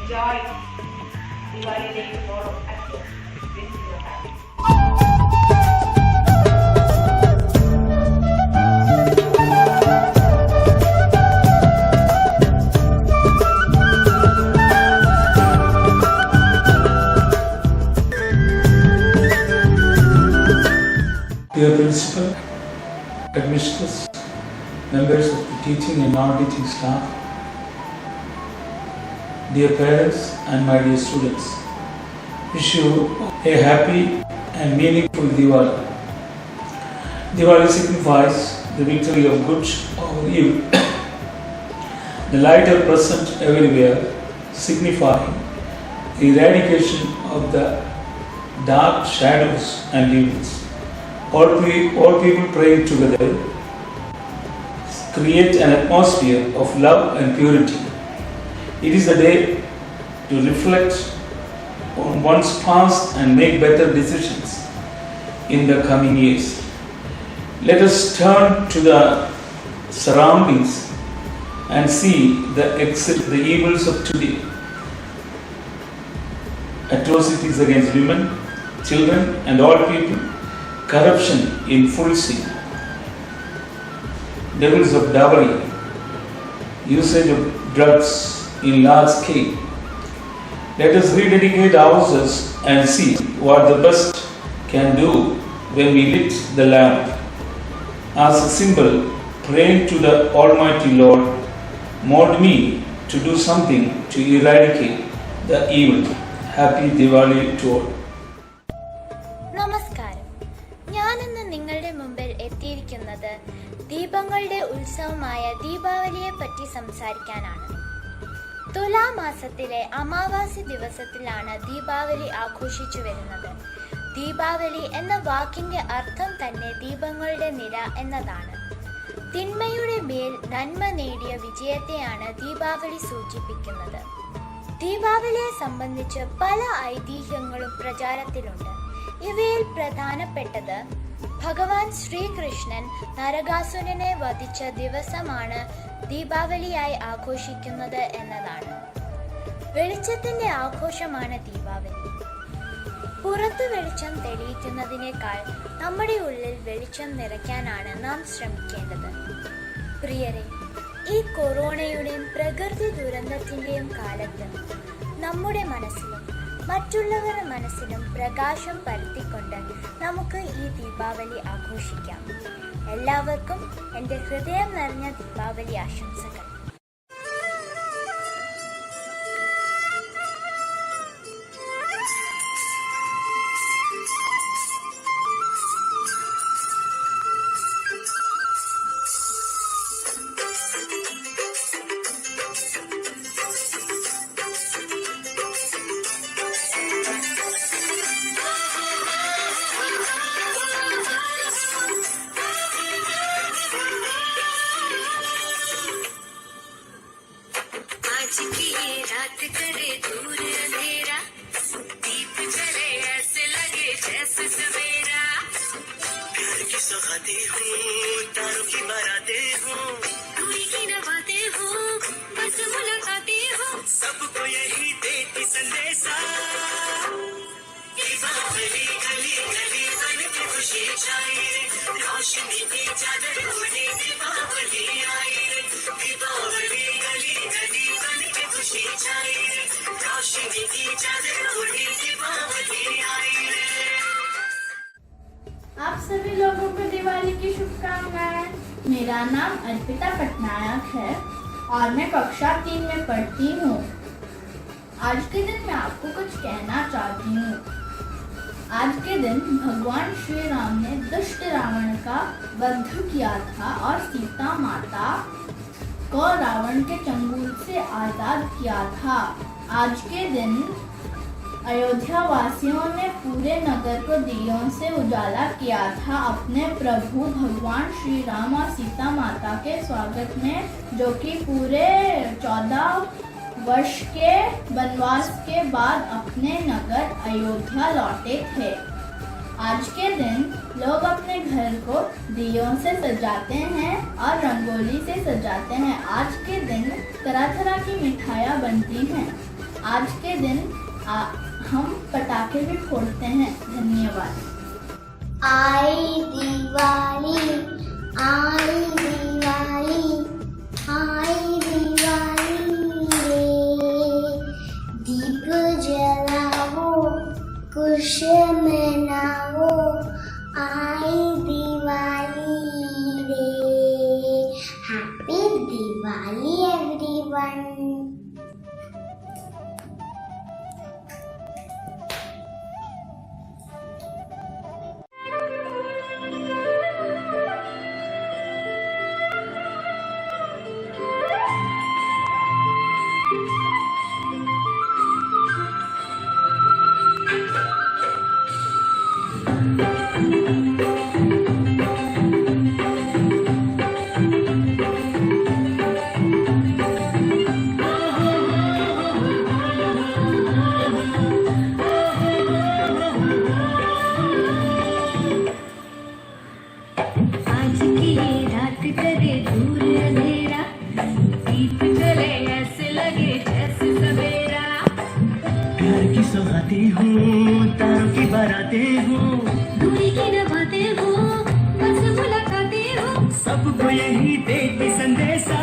enjoy Diwali day tomorrow at home with your family. Dear Principal, Headmistress, members of the teaching and non-teaching staff, dear parents and my dear students, wish you a happy and meaningful Diwali. Diwali signifies the victory of good over evil. The light are present everywhere, signifying the eradication of the dark shadows and evils. All people praying together create an atmosphere of love and purity. It is the day to reflect on one's past and make better decisions in the coming years. Let us turn to the surroundings and see the evils of today. Atrocities against women, children and all people. Corruption in full swing, levels of dowry, usage of drugs in large scale. Let us rededicate ourselves and see what the best can do when we lit the lamp. As a symbol, praying to the Almighty Lord, mold me to do something to eradicate the evil. Happy Diwali to all. ഞാനിന്ന് നിങ്ങളുടെ മുമ്പിൽ എത്തിയിരിക്കുന്നത് ദീപങ്ങളുടെ ഉത്സവമായ ദീപാവലിയെ പറ്റി സംസാരിക്കാനാണ്. തുലാമാസത്തിലെ അമാവാസി ദിവസത്തിലാണ് ദീപാവലി ആഘോഷിച്ചു വരുന്നത്. ദീപാവലി എന്ന വാക്കിന്റെ അർത്ഥം തന്നെ ദീപങ്ങളുടെ നിര എന്നതാണ്. തിന്മയുടെ മേൽ നന്മ നേടിയ വിജയത്തെയാണ് ദീപാവലി സൂചിപ്പിക്കുന്നത്. ദീപാവലിയെ സംബന്ധിച്ച് പല ഐതിഹ്യങ്ങളും പ്രചാരത്തിലുണ്ട്. ഇവയിൽ പ്രധാനപ്പെട്ടത് ഭഗവാൻ ശ്രീകൃഷ്ണൻ നരകാസുരനെ വധിച്ച ദിവസമാണ് ദീപാവലിയായി ആഘോഷിക്കുന്നത് എന്നതാണ്. വെളിച്ചത്തിന്റെ ആഘോഷമാണ് ദീപാവലി. പുറത്തു വെളിച്ചം തെളിയിക്കുന്നതിനേക്കാൾ നമ്മുടെ ഉള്ളിൽ വെളിച്ചം നിറയ്ക്കാനാണ് നാം ശ്രമിക്കേണ്ടത്. പ്രിയരെ, ഈ കൊറോണയുടെയും പ്രകൃതി ദുരന്തത്തിന്റെയും കാലത്ത് നമ്മുടെ മനസ്സിലും മറ്റുള്ളവരുടെ മനസ്സിലും പ്രകാശം പരത്തിക്കൊണ്ട് നമുക്ക് ഈ ദീപാവലി ആഘോഷിക്കാം. എല്ലാവർക്കും എൻ്റെ ഹൃദയം നിറഞ്ഞ ദീപാവലി ആശംസകൾ. रात करे दूर अंधेरा, दीप जले ऐसे लगे जैसे सवेरा। प्यार की सौगातें हूँ, तारों की बारातें हूँ, कोई की नवातें हूँ, बस मुलाकातें हूँ, सबको यही देती संदेशा। दीपावली गली गली बन के खुशी छाई, रोशनी की चादर ओढ़े दीपावली आई। दीपावली गली गली बन के खुशी छाई, रोशनी की चादर ओढ़े दीपावली आई। आप सभी लोगों को दिवाली की शुभकामनाएं। मेरा नाम अर्पिता पटनायक है और मैं कक्षा 3 में पढ़ती हूँ। आज के दिन मैं आपको कुछ कहना चाहती हूँ। आज के दिन भगवान श्री राम ने दुष्ट रावण का वध किया था और सीता माता को रावण के चंगुल से आजाद किया था। आज के दिन अयोध्या वासियों ने पूरे नगर को दियों से उजाला किया था अपने प्रभु भगवान श्री राम और सीता माता के स्वागत में, जो कि पूरे 14 वर्ष के वनवास के बाद अपने नगर अयोध्या लौटे थे। आज के दिन लोग अपने घर को दियों से सजाते हैं और रंगोली से सजाते हैं। आज के दिन तरह तरह की मिठाइयाँ बनती हैं। आज के दिन हम पटाखे भी फोड़ते हैं। धन्यवाद। आई दिवाली आई दिवाली आई दिवाली रे, दीप जलाओ खुशी मनाओ, आई दिवाली रे। Happy Diwali everyone. आज की रात करे दूर अंधेरा, दीप जले ऐसे लगे जैसे सवेरा। प्यार की सौगातें हूँ, तारों की बारातें हूँ, दूरी की नभाते हो, बस मुलाकातें हो, सबको यही देती संदेशा।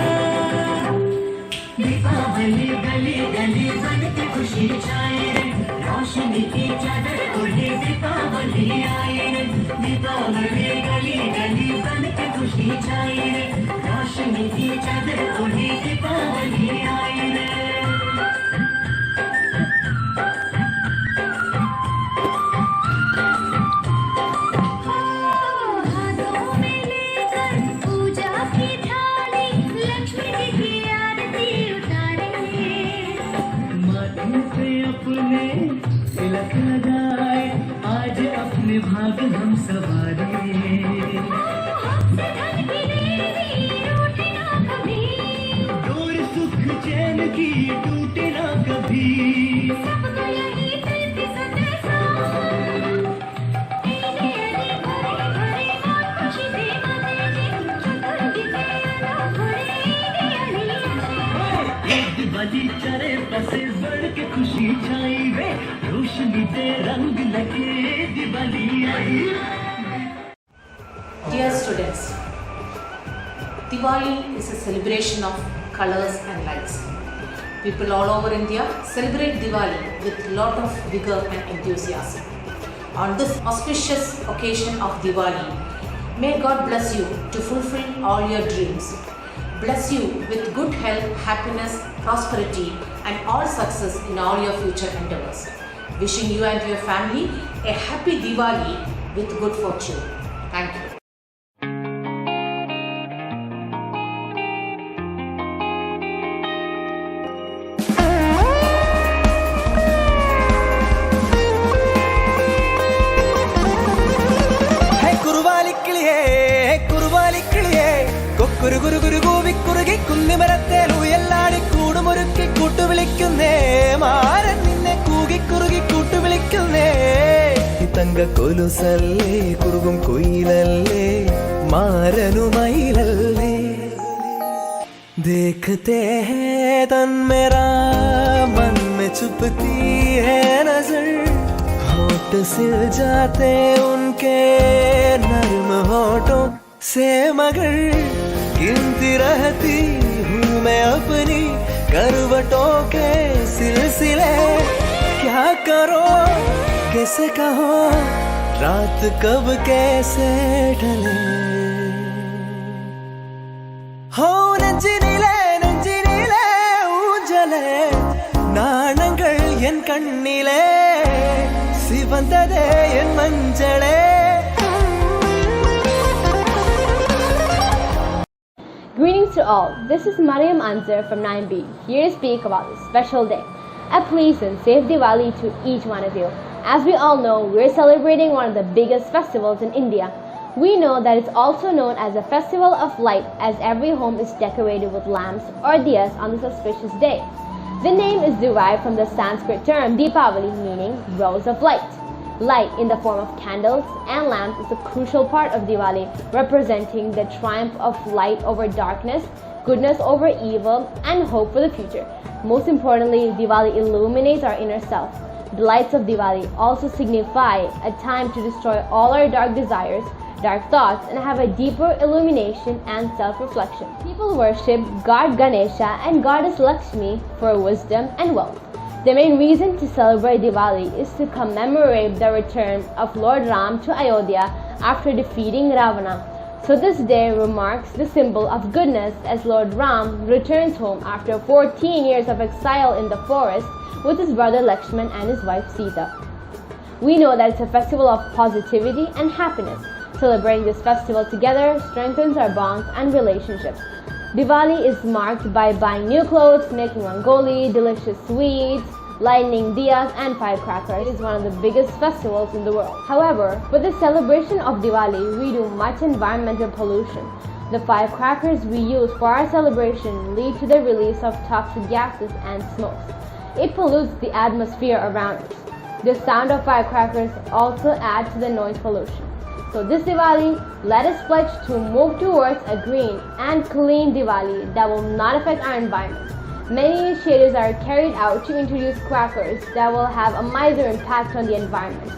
दीपावली गली गली बन के खुशी छाए रे, रोशनी की चादर ओढ़े दीपावली आए रे। दीपावली गली गली बन के खुशी छाए रे, रोशनी की चादर ओढ़े दीपावली आए रे। हाथों में लेकर पूजा की थाली, लक्ष्मी जी की आरती उतारेंगे। माथे पे अपने तिलक लगाए, आज अपने भाग हम सवारे। डोर सुख चैन की टूटे ना कभी। दिवाली चले बसे बढ़ के खुशी छाई वे, रोशनी से रंग लगे दिवाली आई। Dear students, Diwali is a celebration of colors and lights. People all over India celebrate Diwali with a lot of vigor and enthusiasm. On this auspicious occasion of Diwali, may God bless you to fulfill all your dreams. Bless you with good health, happiness, prosperity and all success in all your future endeavors. Wishing you and your family a happy Diwali with good fortune. Thank you. കുരു കുരു കുരു കൂവി കുറുകി കുന്നിമരത്തേലു എല്ലാടി കൂടുമൊരുക്കി കൂട്ടുവിളിക്കുന്നേ, മാരൻ നിന്നെ കൂകി കുറുകി കൂട്ടുവിളിക്കുന്നേ. തങ്ക കൊലുസല്ലേ കുറുകും കൊയിലല്ലേ മാരനുമയിലല്ലേ. देखते हैं तन मेरा मन में छुपती है नजर, होठ सिल जाते उनके नर्म होठों से, मगर गिनती रहती हूँ मैं अपनी करवटों के सिलसिले. क्या करो कैसे कहो रात कब कैसे ढले. हो நெஞ்சினிலே ஊஞ்சலே நாணங்கள் என் கண்ணிலே, சிவந்ததே என் மஞ்சளே. Greetings to all. This is Mariam Anzar from 9B, here to speak about this special day. A pleasant, safe Diwali to each one of you. As we all know, we're celebrating one of the biggest festivals in India. We know that it's also known as a festival of light, as every home is decorated with lamps or diyas on this auspicious day. The name is derived from the Sanskrit term Deepavali, meaning rose of light. Light in the form of candles and lamps is a crucial part of Diwali, representing the triumph of light over darkness goodness over evil, and hope for the future. Most importantly, Diwali illuminates our inner self. The lights of Diwali also signify a time to destroy all our dark desires, dark thoughts, and have a deeper illumination and self-reflection. People worship God Ganesha and Goddess Lakshmi for wisdom and wealth. The main reason to celebrate Diwali is to commemorate the return of Lord Ram to Ayodhya after defeating Ravana. So this day marks the symbol of goodness as Lord Ram returns home after 14 years of exile in the forest with his brother Lakshman and his wife Sita. We know that it's a festival of positivity and happiness. Celebrating this festival together strengthens our bonds and relationships. Diwali is marked by buying new clothes, making rangoli, delicious sweets, lighting diyas and firecrackers. It is one of the biggest festivals in the world. However, with the celebration of Diwali, we do much environmental pollution. The firecrackers we use for our celebration lead to the release of toxic gases and smokes. It pollutes the atmosphere around us. The sound of firecrackers also adds to the noise pollution. So this Diwali, let us pledge to move towards a green and clean Diwali that will not affect our environment. Many initiatives are carried out to introduce crackers that will have a minor impact on the environment.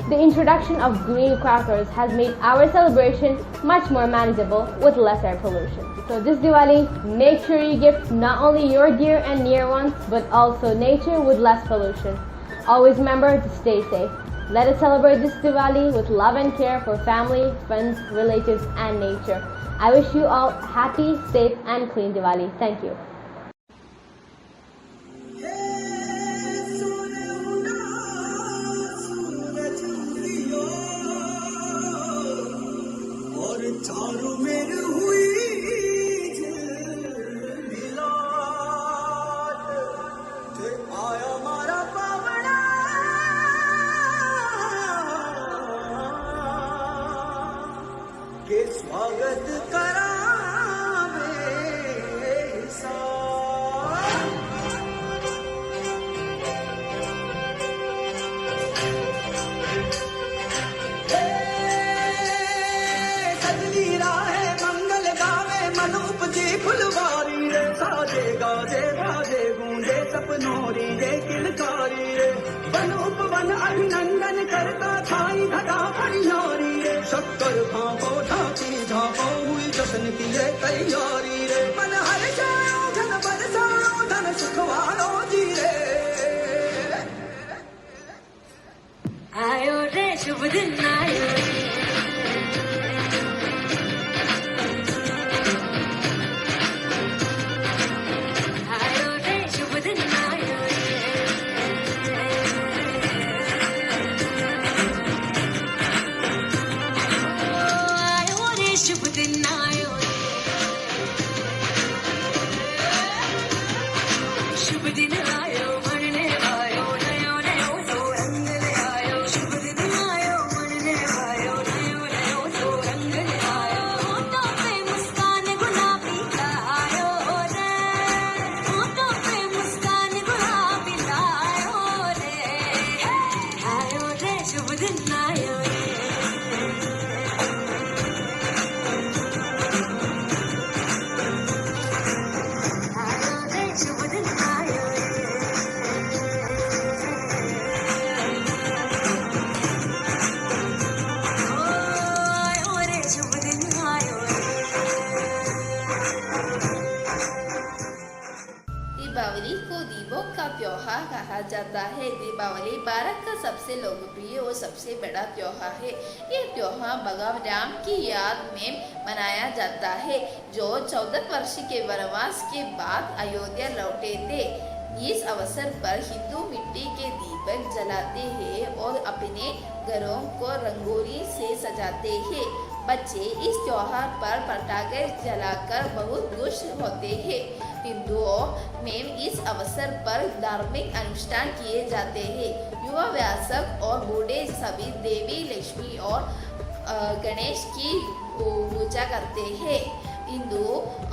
The introduction of green crackers has made our celebration much more manageable with less air pollution. So this Diwali, make sure you gift not only your dear and near ones, but also nature with less pollution. Always remember to stay safe. Let us celebrate this Diwali with love and care for family, friends, relatives, and nature. I wish you all happy, safe, and clean Diwali. Thank you. स्वागत करा सजली राहे मंगल गावे मनूप जी फुलवारी रे साजे गाजे बाजे गूंजे सपनोरी रे किलकारी रे बनूप वन अभिनंदन करता छाई घटा फरियारी रे शक्कर भापो ढाकी झापो हुई जश्न की ये तैयारी रे मन हर जाओ धन बरसाओ धन सुखवारो जी रे आयो रे शुभ दिन आयो दीपावली को दीपों का त्योहार कहा जाता है। दीपावली भारत का सबसे लोकप्रिय और सबसे बड़ा त्योहार है। ये त्योहार भगवान राम की याद में मनाया जाता है, जो 14 वर्ष के वनवास के बाद अयोध्या लौटे थे। इस अवसर पर हिंदू मिट्टी के दीपक जलाते हैं और अपने घरों को रंगोली से सजाते हैं। बच्चे इस त्योहार पर पटाखे जलाकर बहुत खुश होते हैं। हिंदुओं में इस अवसर पर धार्मिक अनुष्ठान किए जाते हैं। युवा वयस्क और बूढ़े सभी देवी लक्ष्मी और गणेश की पूजा करते हैं। हिंदू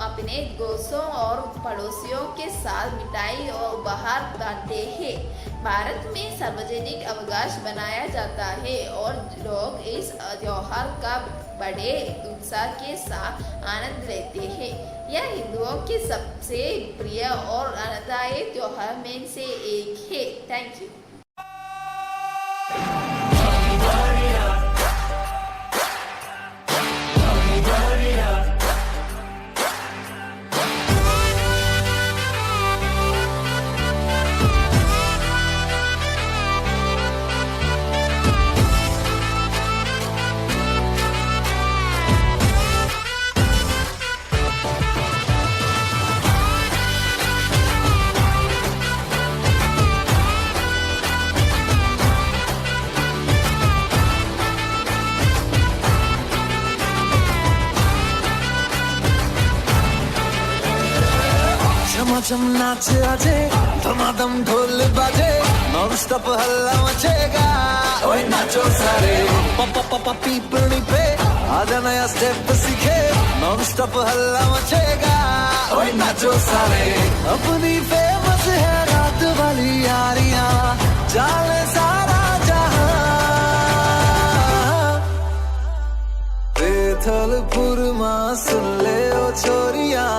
अपने दोस्तों और पड़ोसियों के साथ मिठाई और उपहार बांटते हैं। भारत में सार्वजनिक अवकाश बनाया जाता है और लोग इस त्योहार का बड़े उत्साह के साथ आनंद लेते हैं। यह हिंदुओं के सबसे प्रिय और आनंददायी त्योहार में से एक है। Thank you. झमाझम नाच आजे, धमाधम ढोल बाजे, नॉन स्टॉप हल्ला मचेगा। ओए नाचो सारे, पापा पापा पीपनी पे आजा नया स्टेप सीखे, नॉन स्टॉप हल्ला मचेगा। ओए नाचो सारे, अपनी फेमस है रात वाली यारियां, जाने सारा जहां। बेथलपुर मां सुन ले ओ छोरियां,